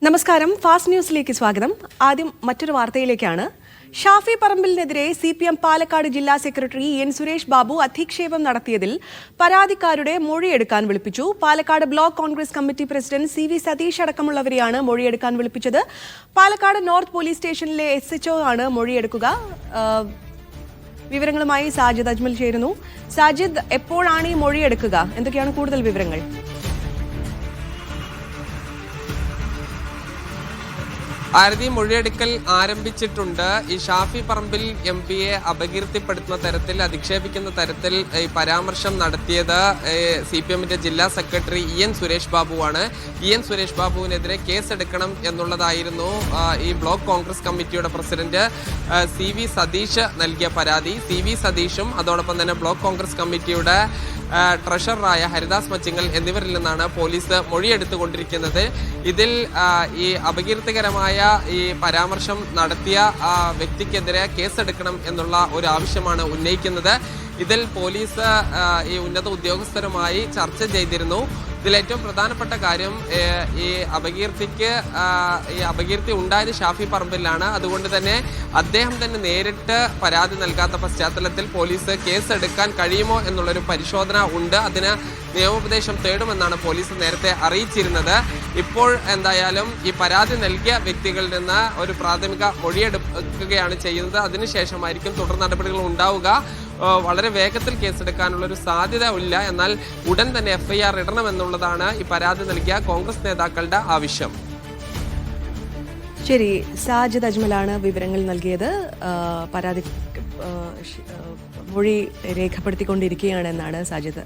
നമസ്കാരം, ഫാസ്റ്റ് ന്യൂസിലേക്ക് സ്വാഗതം. ആദ്യം മറ്റൊരു വാർത്തയിലേക്കാണ്. ഷാഫി പറമ്പിലിനെതിരെ CPM പാലക്കാട് ജില്ലാ സെക്രട്ടറി എൻ സുരേഷ് ബാബു അധിക്ഷേപം നടത്തിയതിൽ പരാതിക്കാരുടെ മൊഴിയെടുക്കാൻ വിളിപ്പിച്ചു. Palakkad block Congress committee president CV Satheesh അടക്കമുള്ളവരെയാണ് മൊഴിയെടുക്കാൻ വിളിപ്പിച്ചത്. പാലക്കാട് നോർത്ത് പോലീസ് സ്റ്റേഷനിലെ SHO ആണ് മൊഴിയെടുക്കുക. വിവരങ്ങളുമായി സാജിദ് അജ്മൽ ചേരുന്നു. സാജിദ്, എപ്പോഴാണ് ഈ മൊഴിയെടുക്കുക? എന്തൊക്കെയാണ് കൂടുതൽ വിവരങ്ങൾ? ആരതി, മൊഴിയെടുക്കൽ ആരംഭിച്ചിട്ടുണ്ട്. ഈ ഷാഫി പറമ്പിൽ MP-യെ അപകീർത്തിപ്പെടുത്തുന്ന തരത്തിൽ, അധിക്ഷേപിക്കുന്ന തരത്തിൽ ഈ പരാമർശം നടത്തിയത് CPM-ന്റെ ജില്ലാ സെക്രട്ടറി EN സുരേഷ് ബാബുവാണ്. EN സുരേഷ് ബാബുവിനെതിരെ കേസെടുക്കണം എന്നുള്ളതായിരുന്നു ഈ ബ്ലോക്ക് കോൺഗ്രസ് കമ്മിറ്റിയുടെ പ്രസിഡന്റ് CV സതീഷ് നൽകിയ പരാതി. CV സതീഷും അതോടൊപ്പം തന്നെ ബ്ലോക്ക് കോൺഗ്രസ് കമ്മിറ്റിയുടെ ട്രഷററായ ഹരിദാസ് മച്ചിങ്ങൽ എന്നിവരിൽ നിന്നാണ് പോലീസ് മൊഴിയെടുത്തുകൊണ്ടിരിക്കുന്നത്. ഇതിൽ ഈ അപകീർത്തികരമായ ഈ പരാമർശം നടത്തിയ വ്യക്തിക്കെതിരെ കേസെടുക്കണം എന്നുള്ള ഒരു ആവശ്യമാണ് ഉന്നയിക്കുന്നത്. ഇതിൽ പോലീസ് ഈ ഉന്നത ഉദ്യോഗസ്ഥരുമായി ചർച്ച ചെയ്തിരുന്നു. ഇതിലേറ്റവും പ്രധാനപ്പെട്ട കാര്യം, ഈ അപകീർത്തി ഉണ്ടായത് ഷാഫി പറമ്പിലാണ്. അതുകൊണ്ട് തന്നെ അദ്ദേഹം തന്നെ നേരിട്ട് പരാതി നൽകാത്ത പശ്ചാത്തലത്തിൽ പോലീസ് കേസെടുക്കാൻ കഴിയുമോ എന്നുള്ളൊരു പരിശോധന ഉണ്ട്. അതിന് നിയമോപദേശം തേടുമെന്നാണ് പോലീസ് നേരത്തെ അറിയിച്ചിരുന്നത്. ഇപ്പോൾ എന്തായാലും ഈ പരാതി നൽകിയ വ്യക്തികളിൽ നിന്ന് ഒരു പ്രാഥമിക മൊഴിയെടുക്കുകയാണ് ചെയ്യുന്നത്. അതിനുശേഷമായിരിക്കും തുടർ നടപടികൾ ഉണ്ടാവുക. വളരെ വേഗത്തിൽ കേസെടുക്കാനുള്ള ഒരു സാധ്യത ഇല്ല. എന്നാൽ ഉടൻ തന്നെ FIR ഇടണമെന്നുള്ളതാണ് ഈ പരാതി നൽകിയ കോൺഗ്രസ് നേതാക്കളുടെ ആവശ്യം. ശരി, സാജിദ് അജ്മലാണ് വിവരങ്ങൾ നൽകിയത്. പരാതി മൊഴി രേഖപ്പെടുത്തിക്കൊണ്ടിരിക്കുകയാണെന്നാണ് സാജിദ്